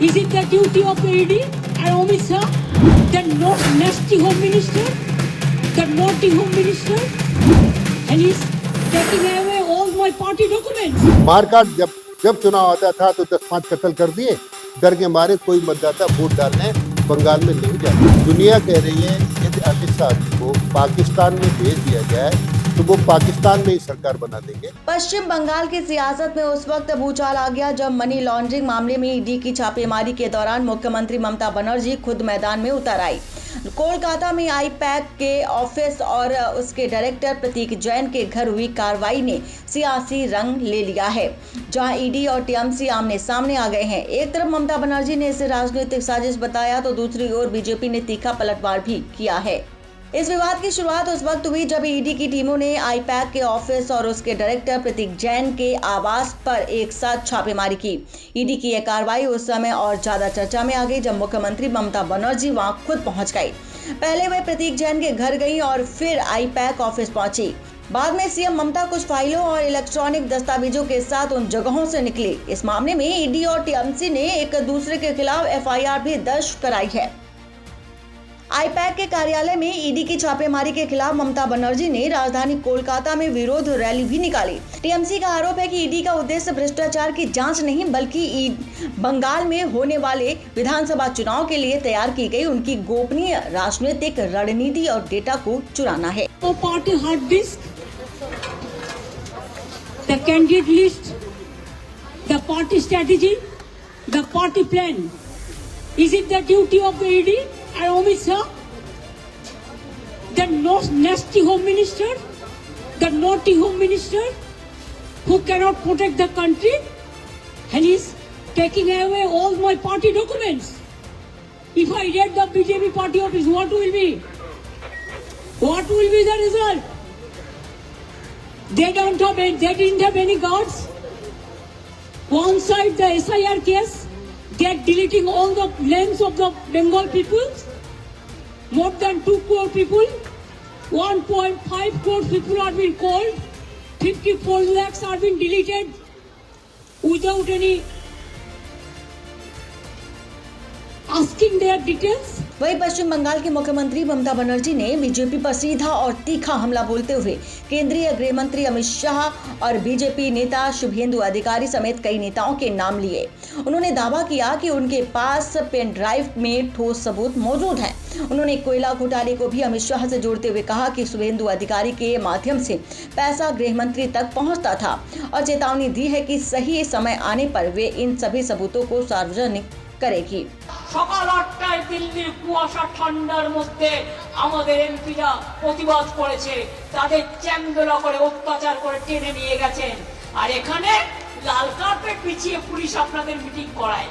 Is it the duty of the ED and Amit Shah, the nasty Home Minister, the naughty Home Minister, and he's taking away all my party documents? मारकाट जब चुनाव आता था तो 10-5 कत्ल कर दिए, डर के मारे कोई मतदाता वोट डालने बंगाल में नहीं जाता। दुनिया कह रही है यदि अमित शाह को पाकिस्तान में भेज दिया जाए तो वो पाकिस्तान में ही सरकार बना देंगे। पश्चिम बंगाल की सियासत में उस वक्त भूचाल आ गया जब मनी लॉन्ड्रिंग मामले में ईडी की छापेमारी के दौरान मुख्यमंत्री ममता बनर्जी खुद मैदान में उतर आई। कोलकाता में आईपैक के ऑफिस और उसके डायरेक्टर प्रतीक जैन के घर हुई कार्रवाई ने सियासी रंग ले लिया है, जहां ईडी और टीएमसी आमने सामने आ गए हैं। एक तरफ ममता बनर्जी ने इसे राजनीतिक साजिश बताया तो दूसरी ओर बीजेपी ने तीखा पलटवार भी किया है। इस विवाद की शुरुआत उस वक्त हुई जब ईडी की टीमों ने आईपैक के ऑफिस और उसके डायरेक्टर प्रतीक जैन के आवास पर एक साथ छापेमारी की। ईडी की यह कार्रवाई उस समय और ज्यादा चर्चा में आ गई जब मुख्यमंत्री ममता बनर्जी वहां खुद पहुंच गई। पहले वे प्रतीक जैन के घर गई और फिर आईपैक ऑफिस पहुंची। बाद में सीएम ममता कुछ फाइलों और इलेक्ट्रॉनिक दस्तावेजों के साथ उन जगहों से निकली। इस मामले में ईडी और टीएमसी ने एक दूसरे के खिलाफ एफआईआर भी दर्ज कराई है। आईपैक के कार्यालय में ईडी की छापेमारी के खिलाफ ममता बनर्जी ने राजधानी कोलकाता में विरोध रैली भी निकाली। टीएमसी का आरोप है कि ईडी का उद्देश्य भ्रष्टाचार की जांच नहीं बल्कि बंगाल में होने वाले विधानसभा चुनाव के लिए तैयार की गई उनकी गोपनीय राजनीतिक रणनीति और डेटा को चुराना है। The party hard disk, the candidate list, the party strategy, the party plan. Is it the duty of the ED and Amit Shah, the nasty Home Minister, the naughty Home Minister, who cannot protect the country, and he's taking away all my party documents? If I get the BJP party office, what will be? What will be the result? They didn't have any guards. One side the SIR case, they are deleting all the names of the Bengal people. More than 2 crore people, 1.5 crore people are being called. 54 lakhs are being deleted without any asking their details. वहीं पश्चिम बंगाल के मुख्यमंत्री ममता बनर्जी ने BJP पर सीधा और तीखा हमला बोलते हुए केंद्रीय गृह मंत्री अमित शाह और बीजेपी नेता शुभेंदु अधिकारी समेत कई नेताओं के नाम लिए। उन्होंने दावा किया कि उनके पास पेन ड्राइव में ठोस सबूत मौजूद हैं। उन्होंने कोयला घोटाले को भी अमित शाह से जोड़ते हुए कहा कि शुभेंदु अधिकारी के माध्यम से पैसा गृह मंत्री तक पहुंचता था और चेतावनी दी है कि सही समय आने पर वे इन सभी सबूतों को सार्वजनिक करेगी। সকাল ৮টায় দিল্লির কুয়াশা ঠান্ডার মধ্যে আমাদের এমপিরা প্রতিবাদ করেছে, তাদের চ্যাংদোলা করে অত্যাচার করে টেনে নিয়ে গেছেন, আর এখানে লাল কার্পেট বিছিয়ে পুলিশ আপনাদের মিটিং করায়,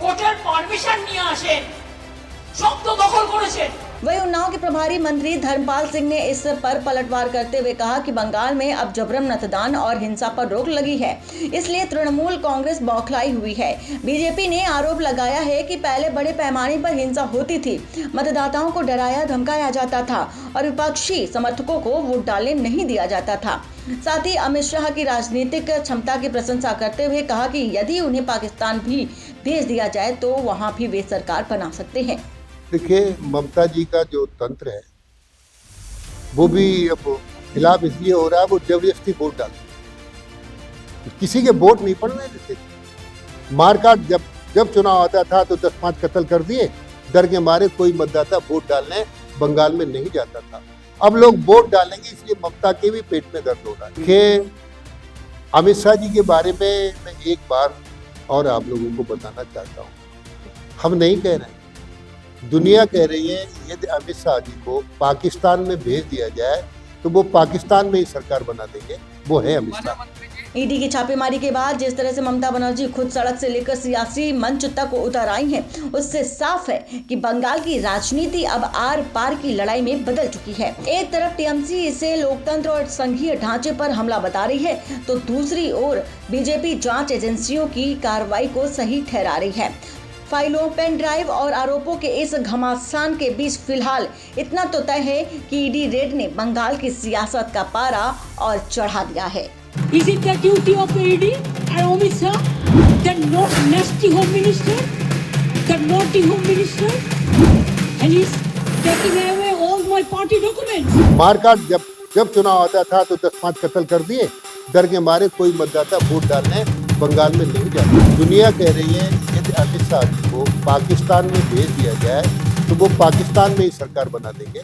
কোর্টের পারমিশন নিয়ে আসেন, শব্দ দখল করেছেন। वहीं उन्नाव के प्रभारी मंत्री धर्मपाल सिंह ने इस पर पलटवार करते हुए कहा कि बंगाल में अब जबरन मतदान और हिंसा पर रोक लगी है, इसलिए तृणमूल कांग्रेस बौखलाई हुई है। बीजेपी ने आरोप लगाया है कि पहले बड़े पैमाने पर हिंसा होती थी, मतदाताओं को डराया धमकाया जाता था और विपक्षी समर्थकों को वोट डालने नहीं दिया जाता था। साथ ही अमित शाह की राजनीतिक क्षमता की प्रशंसा करते हुए कहा कि यदि उन्हें पाकिस्तान भी भेज दिया जाए तो वहां भी वे सरकार बना सकते हैं। देखिए, ममता जी का जो तंत्र है वो भी अब खिलाफ इसलिए हो रहा है, वो जबरदस्ती वोट डालते, किसी के वोट नहीं पड़ने देते। मारकाट जब चुनाव आता था तो 10-5 कत्ल कर दिए, डर के मारे कोई मतदाता वोट डालने बंगाल में नहीं जाता था। अब लोग वोट डालेंगे, इसलिए ममता के भी पेट में दर्द हो रहा है। देखिए, अमित शाह जी के बारे में मैं एक बार और आप लोगों को बताना चाहता हूँ, हम नहीं कह रहे हैं, दुनिया कह रही है यदि अमित शाह जी को पाकिस्तान में भेज दिया जाए तो वो पाकिस्तान में ही सरकार बना देंगे, वो है अमित शाह। ईडी की छापेमारी के बाद जिस तरह से ममता बनर्जी खुद सड़क से लेकर सियासी मंच तक उतर आई हैं, उससे साफ है कि बंगाल की राजनीति अब आर पार की लड़ाई में बदल चुकी है। एक तरफ टीएमसी इसे लोकतंत्र और संघीय ढांचे पर हमला बता रही है तो दूसरी ओर बीजेपी जांच एजेंसियों की कार्रवाई को सही ठहरा रही है। फाइलों, पेन ड्राइव और आरोपों के इस घमासान के बीच फिलहाल इतना तो तय है कि ईडी रेड ने बंगाल की सियासत का पारा और चढ़ा दिया है। Is it the duty of the ED and Amit Shah, the nasty home minister, the naughty home minister, and he's taking away all my party documents. मारकाट जब चुनाव आता था तो 10-5 कत्ल कर दिए, डर के मारे कोई मतदाता वोट डालने बंगाल में नहीं जाता। दुनिया कह रही है यदि अमित शाह को पाकिस्तान में भेज दिया जाए तो वो पाकिस्तान में ही सरकार बना देंगे।